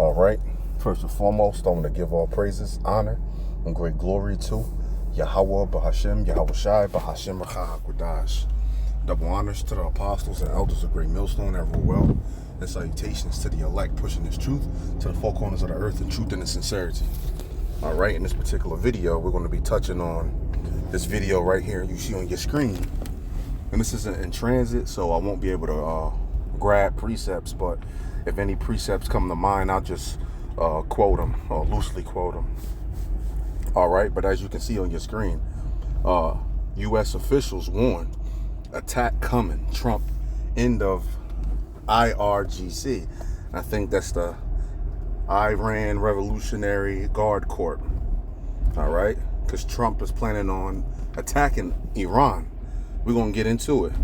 All right. First and foremost, I want to give all praises, honor, and great glory to Yahweh, Bahashem, Yahweh Shai, Bahashem, Rachahakwadash. Double honors to the apostles and elders of Great Millstone that rule well, and salutations to the elect pushing this truth to the four corners of the earth in truth and in sincerity. All right, in this particular video, we're going to be touching on this video right here you see on your screen. And this isn't in transit, so I won't be able to grab precepts, but if any precepts come to mind, I'll just quote them or loosely quote them. All right, but as you can see on your screen, U.S. officials warn attack coming. Trump, end of IRGC. I think that's the Iran Revolutionary Guard Corps. All right, because Trump is planning on attacking Iran. We're going to get into it.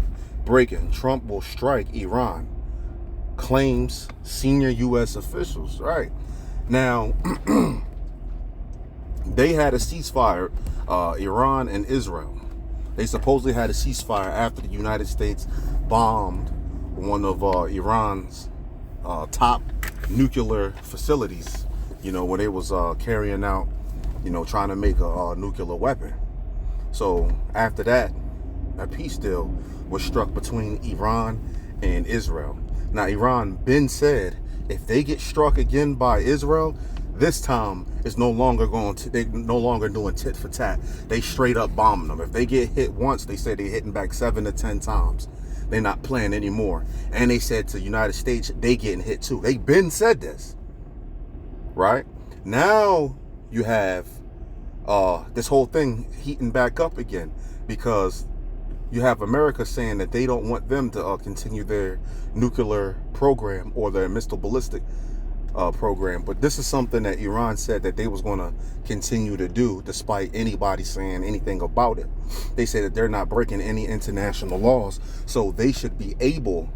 Breaking: Trump will strike Iran, claims senior U.S. officials. Right now, they had a ceasefire, Iran and Israel. They supposedly had a ceasefire after the United States bombed one of Iran's top nuclear facilities, where they was carrying out, trying to make a nuclear weapon. So after that, a peace deal was struck between Iran and Israel. Now, Iran been said if they get struck again by Israel, this time it's no longer they no longer doing tit for tat. They straight up bombing them. If they get hit once, they say they're hitting back 7 to 10 times. They're not playing anymore. And they said to the United States, they getting hit too. They been said this. Right? Now you have this whole thing heating back up again, because you have America saying that they don't want them to continue their nuclear program or their missile ballistic program. But this is something that Iran said that they was going to continue to do despite anybody saying anything about it. They say that they're not breaking any international laws, so they should be able.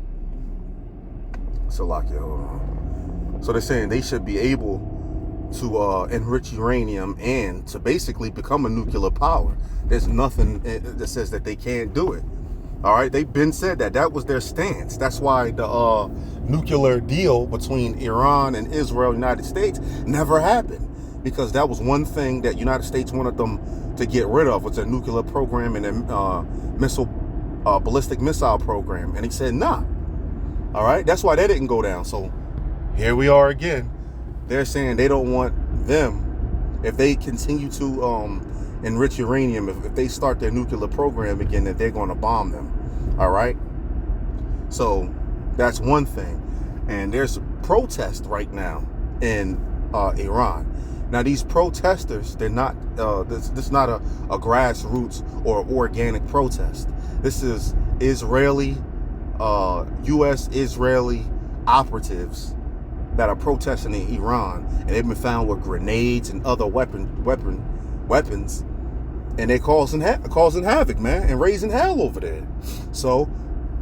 Salakia, hold on. So they're saying they should be able to enrich uranium and to basically become a nuclear power. There's nothing that says that they can't do it. All right, they've been said that. That was their stance. That's why the nuclear deal between Iran and Israel, United States, never happened, because that was one thing that United States wanted them to get rid of, was their nuclear program and their ballistic missile program. And he said, nah. All right, that's why that didn't go down. So here we are again. They're saying they don't want them, if they continue to enrich uranium, if they start their nuclear program again, that they're going to bomb them. All right. So that's one thing. And there's protest right now in Iran. Now, these protesters, they're not, this is not a grassroots or organic protest. This is Israeli, U.S. Israeli operatives that are protesting in Iran, and they've been found with grenades and other weapons, and they're causing havoc, man, and raising hell over there. So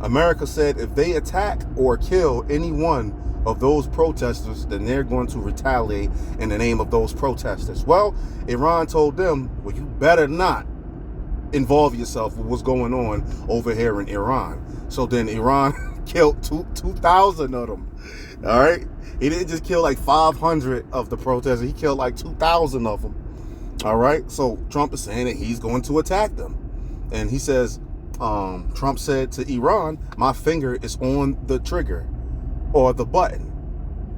America said if they attack or kill any one of those protesters, then they're going to retaliate in the name of those protesters. Well, Iran told them, well, you better not involve yourself with what's going on over here in Iran. So then Iran killed 2,000 of them. All right. He didn't just kill like 500 of the protesters. He killed like 2,000 of them. All right. So Trump is saying that he's going to attack them. And he says, Trump said to Iran, my finger is on the trigger or the button.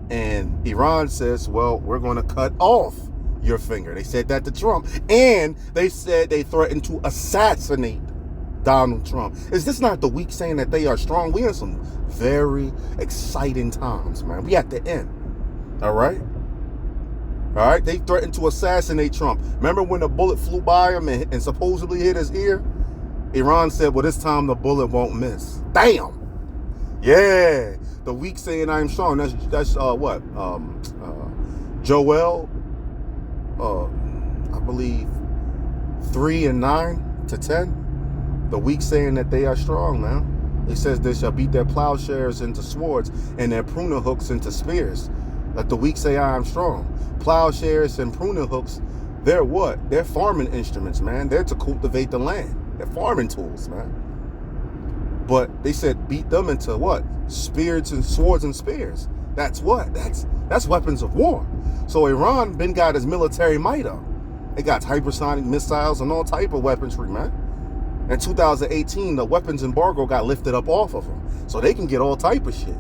And Iran says, well, we're going to cut off your finger. They said that to Trump. And they said they threatened to assassinate Donald Trump. Is this not the weak saying that they are strong? We in some very exciting times, man. We at the end. All right. All right. They threatened to assassinate Trump. Remember when the bullet flew by him and supposedly hit his ear? Iran said, well, this time the bullet won't miss. Damn. Yeah. The weak saying I am strong. That's what? Joel, I believe 3 and 9 to 10. The weak saying that they are strong, man. It says they shall beat their plowshares into swords and their pruning hooks into spears. Let the weak say I am strong. Plowshares and pruning hooks, they're what? They're farming instruments, man. They're to cultivate the land. They're farming tools, man. But they said beat them into what? Spears and swords and spears. That's what? That's That's weapons of war. So Iran been got his military might up. They got hypersonic missiles and all type of weaponry, man. In 2018, the weapons embargo got lifted up off of them. So they can get all type of shit.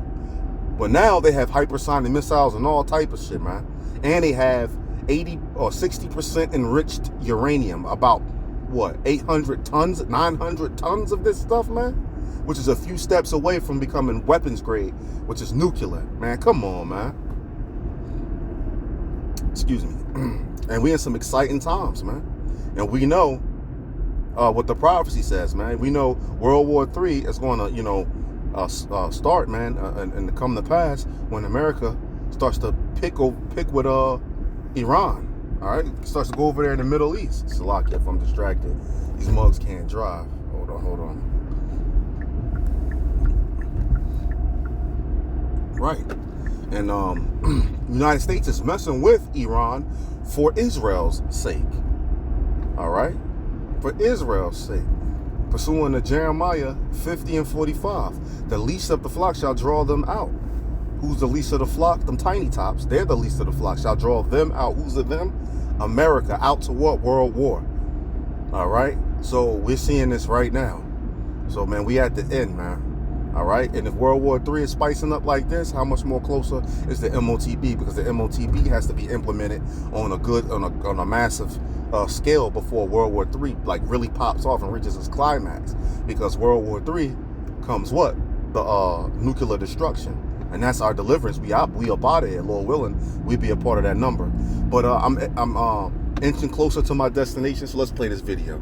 But now they have hypersonic missiles and all type of shit, man. And they have 80 or 60% enriched uranium. About, what, 800 tons, 900 tons of this stuff, man? Which is a few steps away from becoming weapons grade, which is nuclear. Man, come on, man. Excuse me. And we in some exciting times, man. And we know what the prophecy says, man. We know World War III is going to, start, man, and come to pass when America starts to pick with Iran. All right, starts to go over there in the Middle East. Salakia, if I'm distracted, these mugs can't drive. Hold on. Right, and United States is messing with Iran for Israel's sake. All right, for Israel's sake. Pursuing to Jeremiah 50 and 45. The least of the flock shall draw them out. Who's the least of the flock? Them tiny tops. They're the least of the flock. Shall draw them out. Who's of them? America. Out to what? World war. All right? So we're seeing this right now. So, man, we at the end, man. All right? And if World War III is spicing up like this, how much more closer is the MOTB? Because the MOTB has to be implemented on a massive scale before World War III like really pops off and reaches its climax. Because World War III comes what? The nuclear destruction. And that's our deliverance. We up out of here, Lord willing. We be a part of that number. But I'm inching closer to my destination, so let's play this video.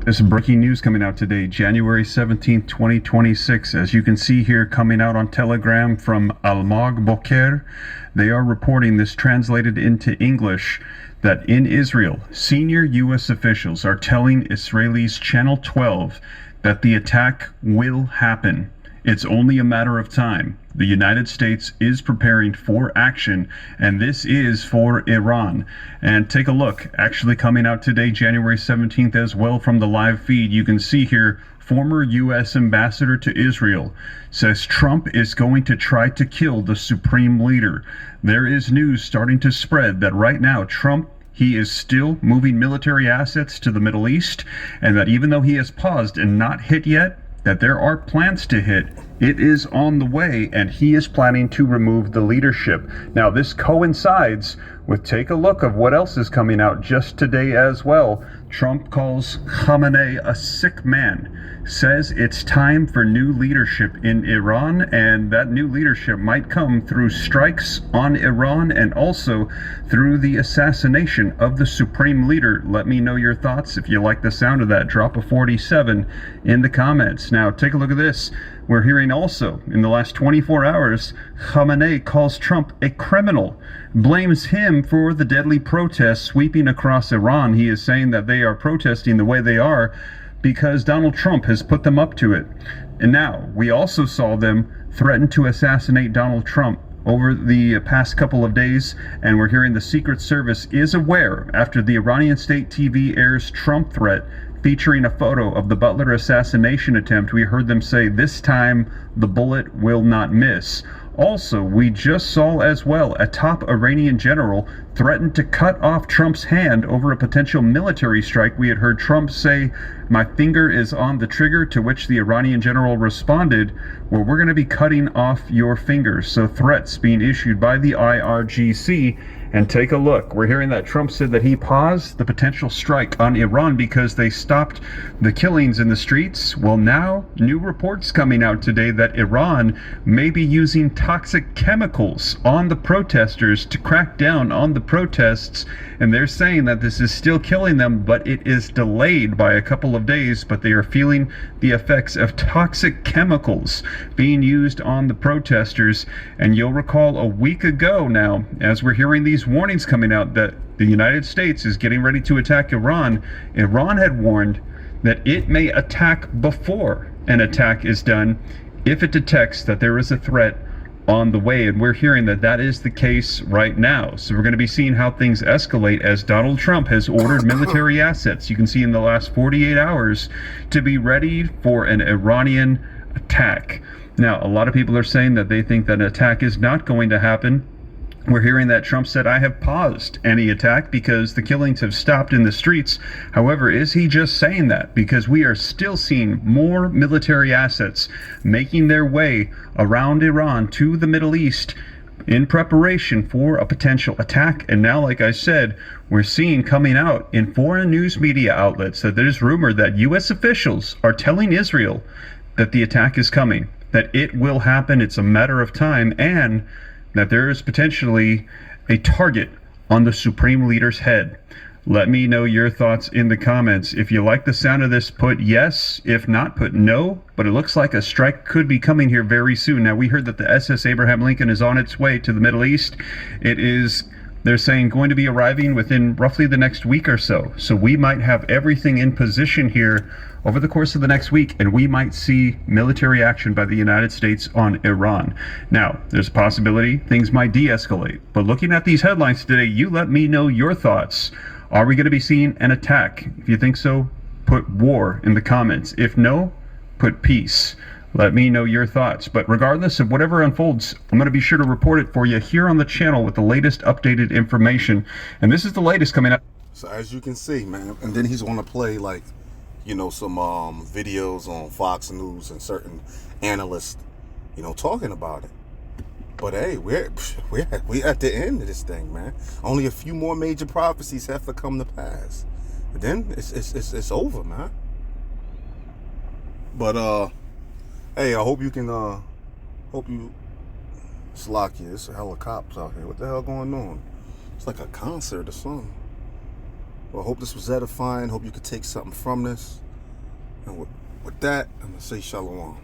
There's some breaking news coming out today, January 17th, 2026. As you can see here, coming out on Telegram from Almag Boker, they are reporting this translated into English, that in Israel, senior U.S. officials are telling Israelis Channel 12 that the attack will happen. It's only a matter of time. The United States is preparing for action, and this is for Iran. And take a look, actually coming out today, January 17th as well from the live feed, you can see here, former U.S. ambassador to Israel says Trump is going to try to kill the supreme leader. There is news starting to spread that right now Trump, he is still moving military assets to the Middle East, and that even though he has paused and not hit yet, that there are plans to hit. It is on the way, and he is planning to remove the leadership. Now, this coincides with, take a look of what else is coming out just today as well. Trump calls Khamenei a sick man, says it's time for new leadership in Iran, and that new leadership might come through strikes on Iran and also through the assassination of the supreme leader. Let me know your thoughts. If you like the sound of that, drop a 47 in the comments. Now, take a look at this. We're hearing also, in the last 24 hours, Khamenei calls Trump a criminal, blames him for the deadly protests sweeping across Iran. He is saying that they are protesting the way they are because Donald Trump has put them up to it. And now, we also saw them threaten to assassinate Donald Trump over the past couple of days, and we're hearing the Secret Service is aware after the Iranian state TV airs Trump threat featuring a photo of the Butler assassination attempt. We heard them say this time the bullet will not miss. Also, we just saw as well a top Iranian general threaten to cut off Trump's hand over a potential military strike. We had heard Trump say, "My finger is on the trigger," to which the Iranian general responded, "Well, we're going to be cutting off your fingers." So threats being issued by the IRGC. And take a look. We're hearing that Trump said that he paused the potential strike on Iran because they stopped the killings in the streets. Well, now new reports coming out today that Iran may be using toxic chemicals on the protesters to crack down on the protests. And they're saying that this is still killing them, but it is delayed by a couple of days. But they are feeling the effects of toxic chemicals being used on the protesters. And you'll recall a week ago now, as we're hearing these warnings coming out that the United States is getting ready to attack Iran, Iran had warned that it may attack before an attack is done if it detects that there is a threat on the way. And we're hearing that that is the case right now. So we're going to be seeing how things escalate as Donald Trump has ordered military assets, you can see in the last 48 hours, to be ready for an Iranian attack. Now, a lot of people are saying that they think that an attack is not going to happen. We're hearing that Trump said, I have paused any attack because the killings have stopped in the streets. However, is he just saying that? Because we are still seeing more military assets making their way around Iran to the Middle East in preparation for a potential attack. And now, like I said, we're seeing coming out in foreign news media outlets that there's rumor that U.S. officials are telling Israel that the attack is coming, that it will happen, it's a matter of time, and that there is potentially a target on the Supreme Leader's head. Let me know your thoughts in the comments. If you like the sound of this, put yes. If not, put no. But it looks like a strike could be coming here very soon. Now, we heard that the SS Abraham Lincoln is on its way to the Middle East. It is, they're saying, going to be arriving within roughly the next week or so. So we might have everything in position here over the course of the next week, and we might see military action by the United States on Iran. Now, there's a possibility things might de-escalate. But looking at these headlines today, you let me know your thoughts. Are we going to be seeing an attack? If you think so, put war in the comments. If no, put peace. Let me know your thoughts. But regardless of whatever unfolds, I'm going to be sure to report it for you here on the channel with the latest updated information. And this is the latest coming up. So as you can see, man, and then he's going to play, like, you know, some videos on Fox News and certain analysts, you know, talking about it. But hey, we're at the end of this thing, man. Only a few more major prophecies have to come to pass. But then it's over, man. But hey, I hope you can Slakia, it's a hell of cops out here. What the hell going on? It's like a concert or something. Well, I hope this was edifying. Hope you could take something from this. And with that, I'm gonna say shalom.